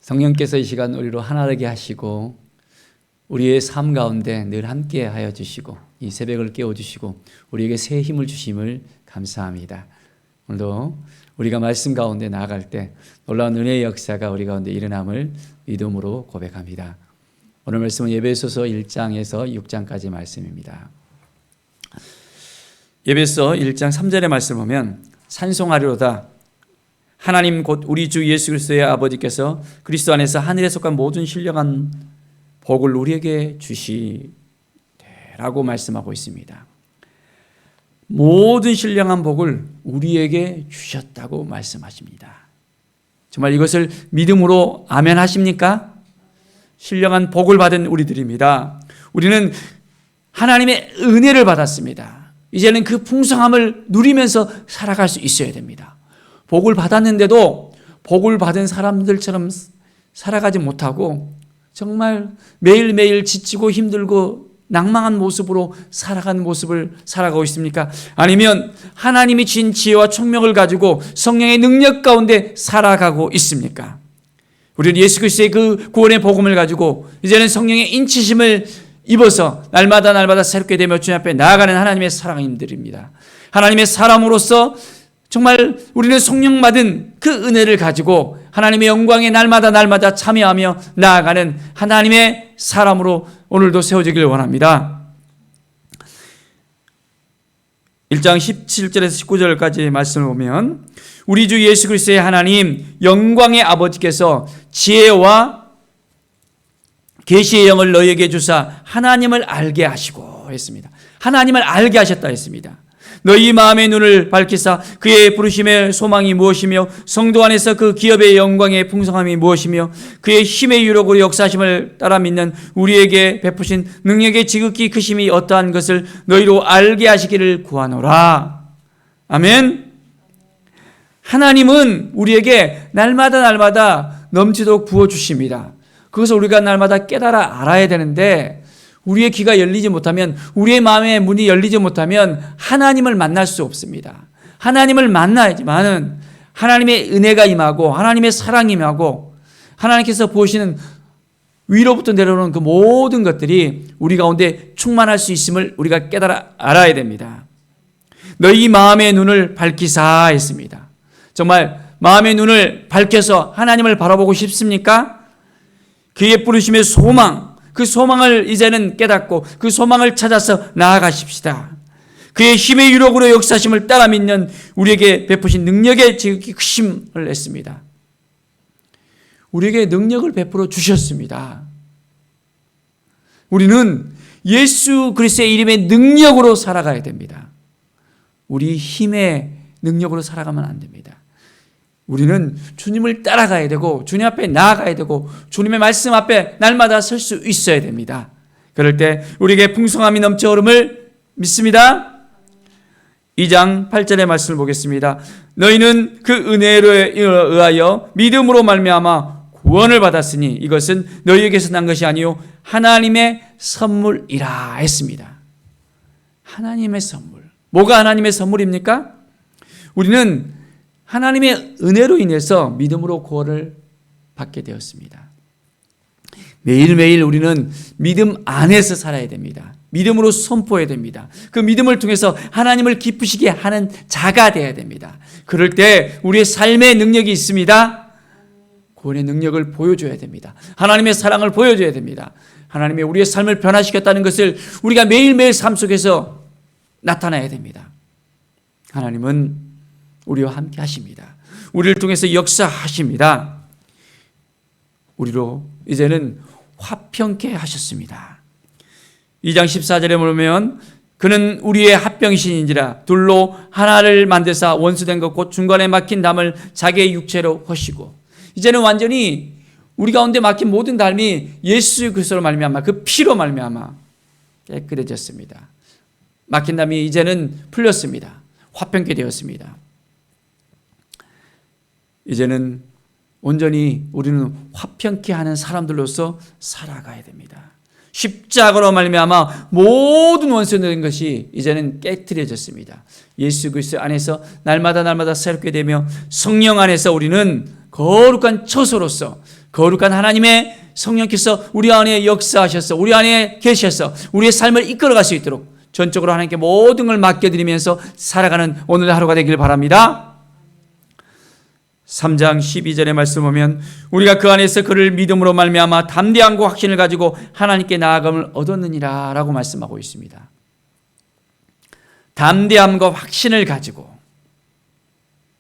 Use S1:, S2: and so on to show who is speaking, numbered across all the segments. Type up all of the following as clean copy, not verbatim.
S1: 성령께서 이 시간 우리로 하나되게 하시고 우리의 삶 가운데 늘 함께 하여 주시고 이 새벽을 깨워주시고 우리에게 새 힘을 주심을 감사합니다. 오늘도 우리가 말씀 가운데 나아갈 때 놀라운 은혜의 역사가 우리 가운데 일어남을 믿음으로 고백합니다. 오늘 말씀은 에베소서 1장에서 6장까지 말씀입니다. 에베소 1장 3절의 말씀을 보면 산송하리로다 하나님 곧 우리 주 예수 그리스도의 아버지께서 그리스도 안에서 하늘에 속한 모든 신령한 복을 우리에게 주시라고 말씀하고 있습니다. 모든 신령한 복을 우리에게 주셨다고 말씀하십니다. 정말 이것을 믿음으로 아멘 하십니까? 신령한 복을 받은 우리들입니다. 우리는 하나님의 은혜를 받았습니다. 이제는 그 풍성함을 누리면서 살아갈 수 있어야 됩니다. 복을 받았는데도 복을 받은 사람들처럼 살아가지 못하고 정말 매일매일 지치고 힘들고 낭망한 모습으로 살아가는 모습을 살아가고 있습니까? 아니면 하나님이 주신 지혜와 총명을 가지고 성령의 능력 가운데 살아가고 있습니까? 우리는 예수 그리스도의 그 구원의 복음을 가지고 이제는 성령의 인치심을 입어서 날마다 새롭게 되며 주님 앞에 나아가는 하나님의 사랑님들입니다. 하나님의 사람으로서 정말 우리는 성령 받은 그 은혜를 가지고 하나님의 영광에 날마다 참여하며 나아가는 하나님의 사람으로 오늘도 세워지길 원합니다. 1장 17절에서 19절까지 말씀을 보면 우리 주 예수 그리스도의 하나님 영광의 아버지께서 지혜와 계시의 영을 너희에게 주사 하나님을 알게 하시고 했습니다. 하나님을 알게 하셨다 했습니다. 너희 마음의 눈을 밝히사 그의 부르심의 소망이 무엇이며 성도 안에서 그 기업의 영광의 풍성함이 무엇이며 그의 힘의 유력으로 역사하심을 따라 믿는 우리에게 베푸신 능력의 지극히 크심이 어떠한 것을 너희로 알게 하시기를 구하노라. 아멘. 하나님은 우리에게 날마다 넘치도록 부어주십니다. 그것을 우리가 날마다 깨달아 알아야 되는데 우리의 귀가 열리지 못하면 우리의 마음의 문이 열리지 못하면 하나님을 만날 수 없습니다. 하나님을 만나야지만은 하나님의 은혜가 임하고 하나님의 사랑이 임하고 하나님께서 보시는 위로부터 내려오는 그 모든 것들이 우리 가운데 충만할 수 있음을 우리가 깨달아 알아야 됩니다. 너희 마음의 눈을 밝히사 했습니다. 정말 마음의 눈을 밝혀서 하나님을 바라보고 싶습니까? 그의 부르심의 소망, 그 소망을 이제는 깨닫고 그 소망을 찾아서 나아가십시다. 그의 힘의 유력으로 역사심을 따라 믿는 우리에게 베푸신 능력의 지극히 크심을 했습니다. 우리에게 능력을 베풀어 주셨습니다. 우리는 예수 그리스도의 이름의 능력으로 살아가야 됩니다. 우리 힘의 능력으로 살아가면 안 됩니다. 우리는 주님을 따라가야 되고 주님 앞에 나아가야 되고 주님의 말씀 앞에 날마다 설 수 있어야 됩니다. 그럴 때 우리에게 풍성함이 넘쳐 흐름을 믿습니다. 2장 8절의 말씀을 보겠습니다. 너희는 그 은혜에 의하여 믿음으로 말미암아 구원을 받았으니 이것은 너희에게서 난 것이 아니요 하나님의 선물이라 했습니다. 하나님의 선물. 뭐가 하나님의 선물입니까? 우리는 하나님의 은혜로 인해서 믿음으로 구원을 받게 되었습니다. 매일매일 우리는 믿음 안에서 살아야 됩니다. 믿음으로 선포해야 됩니다. 그 믿음을 통해서 하나님을 기쁘시게 하는 자가 되어야 됩니다. 그럴 때 우리의 삶의 능력이 있습니다. 구원의 능력을 보여줘야 됩니다. 하나님의 사랑을 보여줘야 됩니다. 하나님의 우리의 삶을 변화시켰다는 것을 우리가 매일매일 삶 속에서 나타나야 됩니다. 하나님은 우리와 함께 하십니다. 우리를 통해서 역사하십니다. 우리로 이제는 화평케 하셨습니다. 2장 14절에 보면 그는 우리의 합병신인지라 둘로 하나를 만드사 원수된 것 곧 중간에 막힌 담을 자기의 육체로 허시고 이제는 완전히 우리 가운데 막힌 모든 담이 예수 그리스도로 말미암아 그 피로 말미암아 깨끗해졌습니다. 막힌 담이 이제는 풀렸습니다. 화평케 되었습니다. 이제는 온전히 우리는 화평케 하는 사람들로서 살아가야 됩니다. 십자가로 말미암아 모든 원수된 것이 이제는 깨트려졌습니다. 예수 그리스도 안에서 날마다 새롭게 되며 성령 안에서 우리는 거룩한 처소로서 거룩한 하나님의 성령께서 우리 안에 역사하셔서 우리 안에 계셔서 우리의 삶을 이끌어갈 수 있도록 전적으로 하나님께 모든 걸 맡겨드리면서 살아가는 오늘 하루가 되길 바랍니다. 3장 12절의 말씀 보면 우리가 그 안에서 그를 믿음으로 말미암아 담대함과 확신을 가지고 하나님께 나아감을 얻었느니라 라고 말씀하고 있습니다. 담대함과 확신을 가지고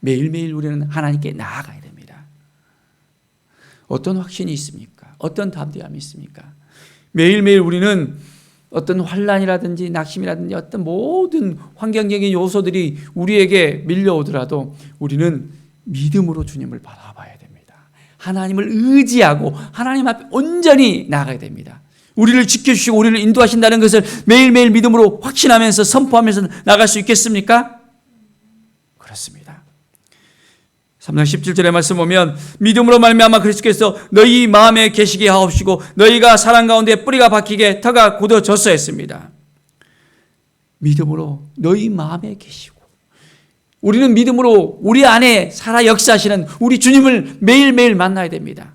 S1: 매일매일 우리는 하나님께 나아가야 됩니다. 어떤 확신이 있습니까? 어떤 담대함이 있습니까? 매일매일 우리는 어떤 환난이라든지 낙심이라든지 어떤 모든 환경적인 요소들이 우리에게 밀려오더라도 우리는 믿음으로 주님을 바라봐야 됩니다. 하나님을 의지하고 하나님 앞에 온전히 나아가야 됩니다. 우리를 지켜주시고 우리를 인도하신다는 것을 매일매일 믿음으로 확신하면서 선포하면서 나갈 수 있겠습니까? 그렇습니다. 3장 17절의 말씀 보면 믿음으로 말미암아 그리스도께서 너희 마음에 계시게 하옵시고 너희가 사랑 가운데 뿌리가 박히게 터가 굳어졌어 했습니다. 믿음으로 너희 마음에 계시고 우리는 믿음으로 우리 안에 살아 역사하시는 우리 주님을 매일매일 만나야 됩니다.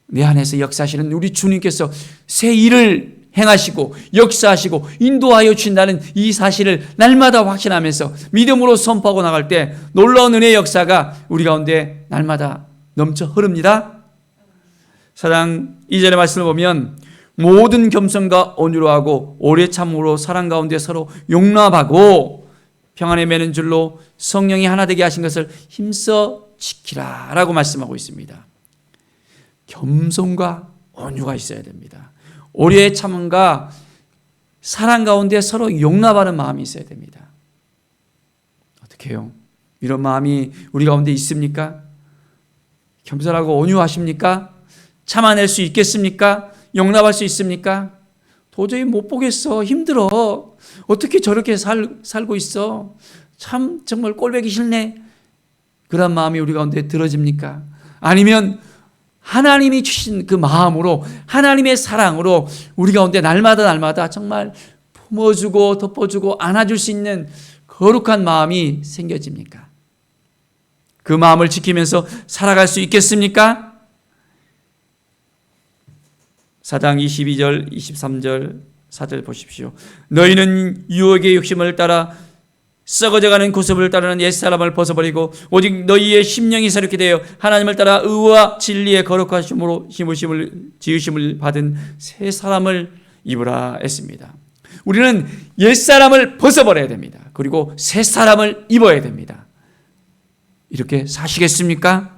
S1: 내 안에서 역사하시는 우리 주님께서 새 일을 행하시고 역사하시고 인도하여 주신다는 이 사실을 날마다 확신하면서 믿음으로 선포하고 나갈 때 놀라운 은혜의 역사가 우리 가운데 날마다 넘쳐 흐릅니다. 4장 2절의 말씀을 보면 모든 겸손과 온유로 하고 오래 참음으로 사랑 가운데 서로 용납하고 평안에 매는 줄로 성령이 하나 되게 하신 것을 힘써 지키라 라고 말씀하고 있습니다. 겸손과 온유가 있어야 됩니다. 오래 참음과 사랑 가운데 서로 용납하는 마음이 있어야 됩니다. 어떻게 해요? 이런 마음이 우리 가운데 있습니까? 겸손하고 온유하십니까? 참아낼 수 있겠습니까? 용납할 수 있습니까? 도저히 못 보겠어. 힘들어. 어떻게 저렇게 살고 있어? 참 정말 꼴보기 싫네. 그런 마음이 우리 가운데 들어집니까? 아니면 하나님이 주신 그 마음으로 하나님의 사랑으로 우리 가운데 날마다 정말 품어주고 덮어주고 안아줄 수 있는 거룩한 마음이 생겨집니까? 그 마음을 지키면서 살아갈 수 있겠습니까? 4장 22절 23절 4절 보십시오. 너희는 유혹의 욕심을 따라 썩어져가는 구습을 따르는 옛사람을 벗어버리고 오직 너희의 심령이 새롭게 되어 하나님을 따라 의와 진리의 거룩하심으로 지으심을 받은 새 사람을 입으라 했습니다. 우리는 옛사람을 벗어버려야 됩니다. 그리고 새 사람을 입어야 됩니다. 이렇게 사시겠습니까?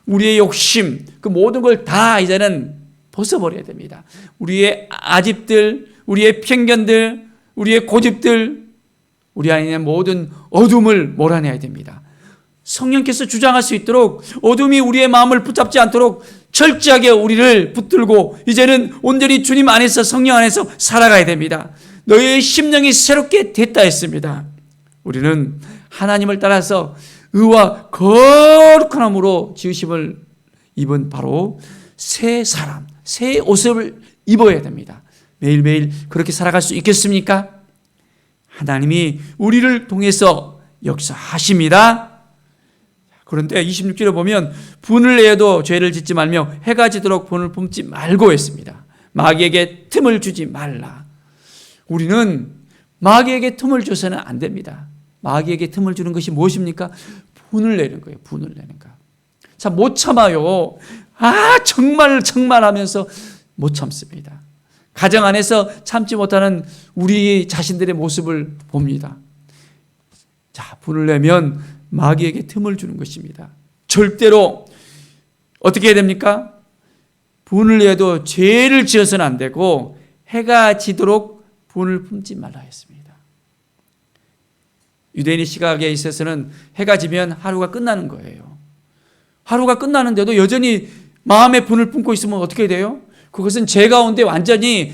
S1: 우리의 욕심, 그 모든 걸 다 이제는 벗어버려야 됩니다. 우리의 아집들, 우리의 편견들, 우리의 고집들, 우리 안에 있는 모든 어둠을 몰아내야 됩니다. 성령께서 주장할 수 있도록 어둠이 우리의 마음을 붙잡지 않도록 철저하게 우리를 붙들고 이제는 온전히 주님 안에서 성령 안에서 살아가야 됩니다. 너희의 심령이 새롭게 됐다 했습니다. 우리는 하나님을 따라서 의와 거룩함으로 지으심을 입은 바로 새 사람, 새 옷을 입어야 됩니다. 매일매일 그렇게 살아갈 수 있겠습니까? 하나님이 우리를 통해서 역사하십니다. 그런데 26절에 보면 분을 내어도 죄를 짓지 말며 해가 지도록 분을 품지 말고 했습니다. 마귀에게 틈을 주지 말라. 우리는 마귀에게 틈을 줘서는 안 됩니다. 마귀에게 틈을 주는 것이 무엇입니까? 분을 내는 거예요. 분을 내는 거. 자, 못 참아요. 정말 하면서 못 참습니다. 가정 안에서 참지 못하는 우리 자신들의 모습을 봅니다. 자, 분을 내면 마귀에게 틈을 주는 것입니다. 절대로 어떻게 해야 됩니까? 분을 내도 죄를 지어서는 안 되고 해가 지도록 분을 품지 말라 했습니다. 유대인의 시각에 있어서는 해가 지면 하루가 끝나는 거예요. 하루가 끝나는데도 여전히 마음에 분을 품고 있으면 어떻게 돼요? 그것은 죄 가운데 완전히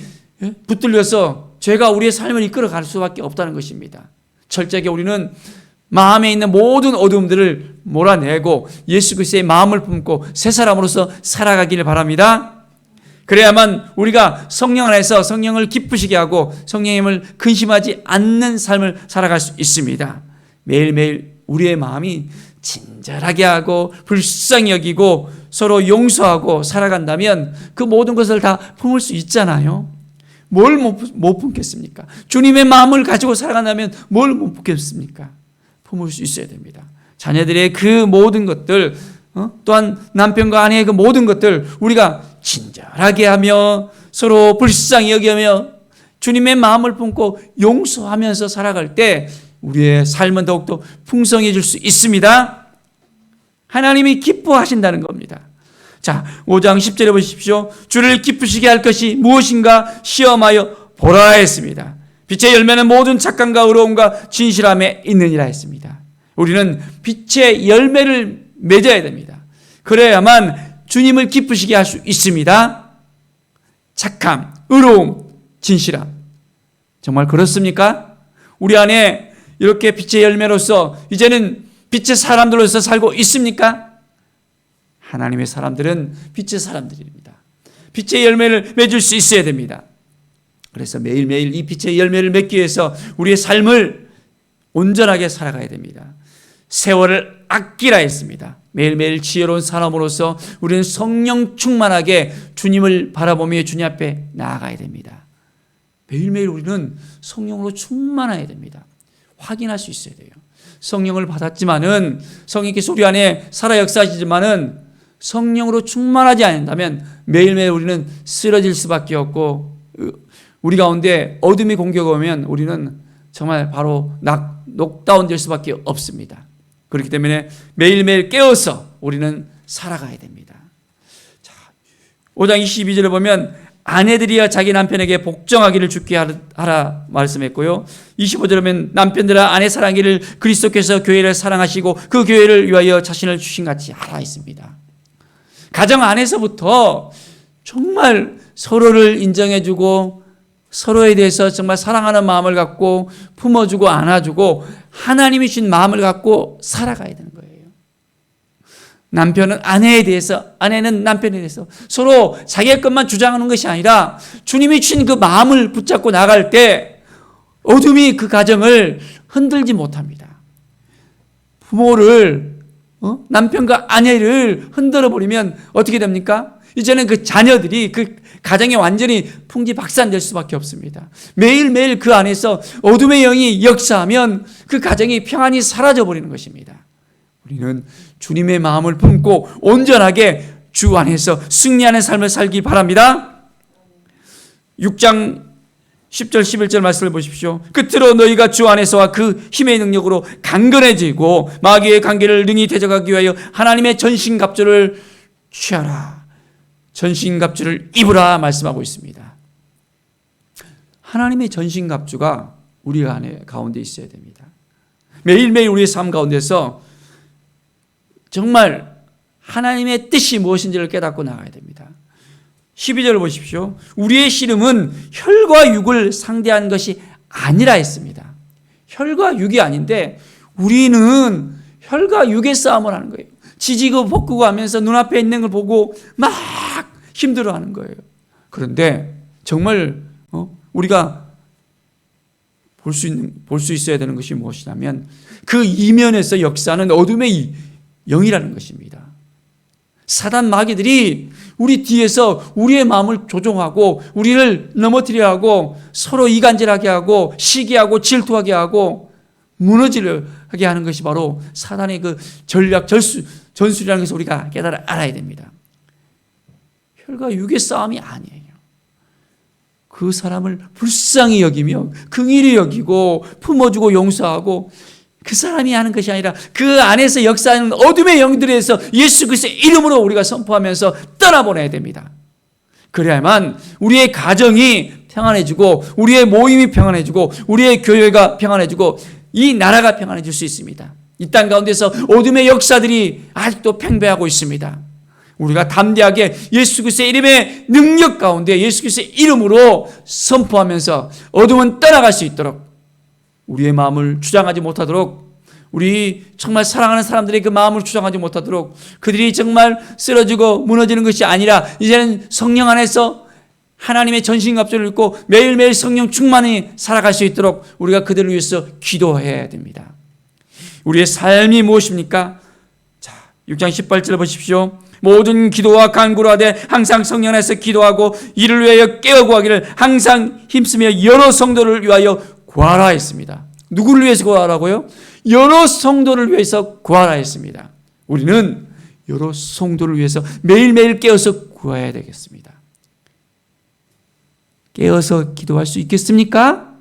S1: 붙들려서 죄가 우리의 삶을 이끌어갈 수밖에 없다는 것입니다. 철저하게 우리는 마음에 있는 모든 어둠들을 몰아내고 예수 그리스도의 마음을 품고 새 사람으로서 살아가기를 바랍니다. 그래야만 우리가 성령 안에서 성령을 기쁘시게 하고 성령의 힘을 근심하지 않는 삶을 살아갈 수 있습니다. 매일매일 우리의 마음이 친절하게 하고 불쌍히 여기고 서로 용서하고 살아간다면 그 모든 것을 다 품을 수 있잖아요. 뭘 못 품겠습니까? 주님의 마음을 가지고 살아간다면 뭘 못 품겠습니까? 품을 수 있어야 됩니다. 자녀들의 그 모든 것들, 또한 남편과 아내의 그 모든 것들 우리가 친절하게 하며 서로 불쌍히 여기며 주님의 마음을 품고 용서하면서 살아갈 때 우리의 삶은 더욱더 풍성해질 수 있습니다. 하나님이 기뻐하신다는 겁니다. 자, 5장 10절에 보십시오. 주를 기쁘시게 할 것이 무엇인가 시험하여 보라 했습니다. 빛의 열매는 모든 착감과 의로움과 진실함에 있느니라 했습니다. 우리는 빛의 열매를 맺어야 됩니다. 그래야만 주님을 기쁘시게 할 수 있습니다. 착함, 의로움, 진실함. 정말 그렇습니까? 우리 안에 이렇게 빛의 열매로서 이제는 빛의 사람들로서 살고 있습니까? 하나님의 사람들은 빛의 사람들입니다. 빛의 열매를 맺을 수 있어야 됩니다. 그래서 매일매일 이 빛의 열매를 맺기 위해서 우리의 삶을 온전하게 살아가야 됩니다. 세월을 아끼라 했습니다. 매일매일 지혜로운 사람으로서 우리는 성령 충만하게 주님을 바라보며 주님 앞에 나아가야 됩니다. 매일매일 우리는 성령으로 충만해야 됩니다. 확인할 수 있어야 돼요. 성령을 받았지만은 성령께서 우리 안에 살아 역사하시지만은 성령으로 충만하지 않는다면 매일매일 우리는 쓰러질 수밖에 없고 우리 가운데 어둠이 공격이 오면 우리는 정말 바로 녹다운 될 수밖에 없습니다. 그렇기 때문에 매일매일 깨어서 우리는 살아가야 됩니다. 자, 5장 22절에 보면 아내들이야 자기 남편에게 복종하기를 주께 하라 말씀했고요. 25절에 보면 남편들아 아내 사랑하기를 그리스도께서 교회를 사랑하시고 그 교회를 위하여 자신을 주신 같이 하라 했습니다. 가정 안에서부터 정말 서로를 인정해주고 서로에 대해서 정말 사랑하는 마음을 갖고 품어주고 안아주고 하나님이 주신 마음을 갖고 살아가야 되는 거예요. 남편은 아내에 대해서, 아내는 남편에 대해서 서로 자기의 것만 주장하는 것이 아니라 주님이 주신 그 마음을 붙잡고 나갈 때 어둠이 그 가정을 흔들지 못합니다. 부모를 남편과 아내를 흔들어 버리면 어떻게 됩니까? 이제는 그 자녀들이 그 가정이 완전히 풍지박산될 수밖에 없습니다. 매일매일 그 안에서 어둠의 영이 역사하면 그 가정이 평안히 사라져 버리는 것입니다. 우리는 주님의 마음을 품고 온전하게 주 안에서 승리하는 삶을 살기 바랍니다. 6장 10절 11절 말씀을 보십시오. 끝으로 너희가 주 안에서와 그 힘의 능력으로 강건해지고 마귀의 관계를 능히 대적하기 위하여 하나님의 전신갑주를 취하라. 전신갑주를 입으라 말씀하고 있습니다. 하나님의 전신갑주가 우리 안에 가운데 있어야 됩니다. 매일매일 우리의 삶 가운데서 정말 하나님의 뜻이 무엇인지를 깨닫고 나가야 됩니다. 12절을 보십시오. 우리의 씨름은 혈과 육을 상대한 것이 아니라 했습니다. 혈과 육이 아닌데 우리는 혈과 육의 싸움을 하는 거예요. 지지고 볶고 하면서 눈앞에 있는 걸 보고 막 힘들어하는 거예요. 그런데 정말 우리가 볼 수 있어야 되는 것이 무엇이냐면 그 이면에서 역사하는 어둠의 영이라는 것입니다. 사단 마귀들이 우리 뒤에서 우리의 마음을 조종하고 우리를 넘어뜨려 하고 서로 이간질하게 하고 시기하고 질투하게 하고 무너지게 하는 것이 바로 사단의 그 전략 전술이라는 것을 우리가 알아야 됩니다. 혈과 육의 싸움이 아니에요. 그 사람을 불쌍히 여기며 긍휼히 여기고 품어주고 용서하고 그 사람이 하는 것이 아니라 그 안에서 역사하는 어둠의 영들에서 예수 그리스도의 이름으로 우리가 선포하면서 떠나보내야 됩니다. 그래야만 우리의 가정이 평안해지고 우리의 모임이 평안해지고 우리의 교회가 평안해지고 이 나라가 평안해질 수 있습니다. 이 땅 가운데서 어둠의 역사들이 아직도 팽배하고 있습니다. 우리가 담대하게 예수 그리스도의 이름의 능력 가운데 예수 그리스도의 이름으로 선포하면서 어둠은 떠나갈 수 있도록 우리의 마음을 주장하지 못하도록 우리 정말 사랑하는 사람들의 그 마음을 주장하지 못하도록 그들이 정말 쓰러지고 무너지는 것이 아니라 이제는 성령 안에서 하나님의 전신갑주를 입고 매일매일 성령 충만히 살아갈 수 있도록 우리가 그들을 위해서 기도해야 됩니다. 우리의 삶이 무엇입니까? 6장 18절 보십시오. 모든 기도와 간구를 하되 항상 성령 안에서 기도하고 이를 위하여 깨어 구하기를 항상 힘쓰며 여러 성도를 위하여 구하라 했습니다. 누구를 위해서 구하라고요? 여러 성도를 위해서 구하라 했습니다. 우리는 여러 성도를 위해서 매일매일 깨어서 구해야 되겠습니다. 깨어서 기도할 수 있겠습니까?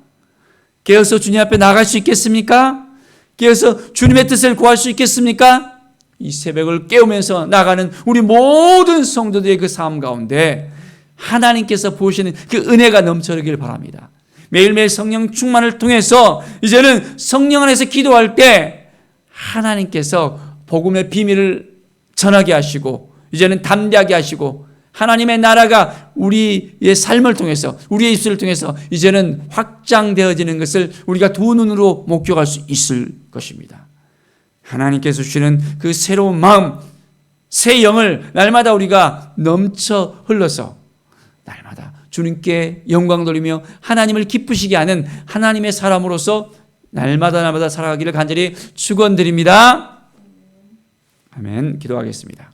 S1: 깨어서 주님 앞에 나갈 수 있겠습니까? 깨어서 주님의 뜻을 구할 수 있겠습니까? 이 새벽을 깨우면서 나가는 우리 모든 성도들의 그 삶 가운데 하나님께서 보시는 그 은혜가 넘쳐나길 바랍니다. 매일매일 성령 충만을 통해서 이제는 성령 안에서 기도할 때 하나님께서 복음의 비밀을 전하게 하시고 이제는 담대하게 하시고 하나님의 나라가 우리의 삶을 통해서 우리의 입술을 통해서 이제는 확장되어지는 것을 우리가 두 눈으로 목격할 수 있을 것입니다. 하나님께서 주시는 그 새로운 마음, 새 영을 날마다 우리가 넘쳐 흘러서 날마다 주님께 영광 돌리며 하나님을 기쁘시게 하는 하나님의 사람으로서 날마다 살아가기를 간절히 축원드립니다. 아멘. 기도하겠습니다.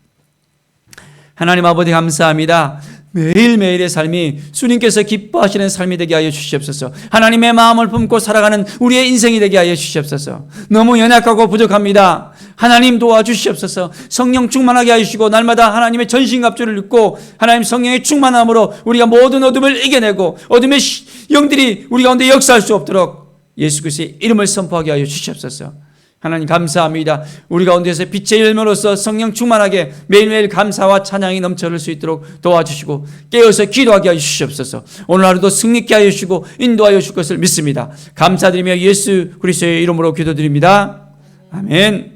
S1: 하나님 아버지 감사합니다. 매일매일의 삶이 주님께서 기뻐하시는 삶이 되게 하여 주시옵소서. 하나님의 마음을 품고 살아가는 우리의 인생이 되게 하여 주시옵소서. 너무 연약하고 부족합니다. 하나님 도와주시옵소서. 성령 충만하게 하시고 날마다 하나님의 전신갑주를 입고 하나님 성령의 충만함으로 우리가 모든 어둠을 이겨내고 어둠의 영들이 우리 가운데 역사할 수 없도록 예수 그리스도의 이름을 선포하게 하여 주시옵소서. 하나님 감사합니다. 우리 가운데서 빛의 열매로서 성령 충만하게 매일매일 감사와 찬양이 넘쳐 흐를 수 있도록 도와주시고 깨어서 기도하게 하여 주시옵소서. 오늘 하루도 승리케 하여 주시고 인도하여 주실 것을 믿습니다. 감사드리며 예수 그리스도의 이름으로 기도드립니다. 아멘.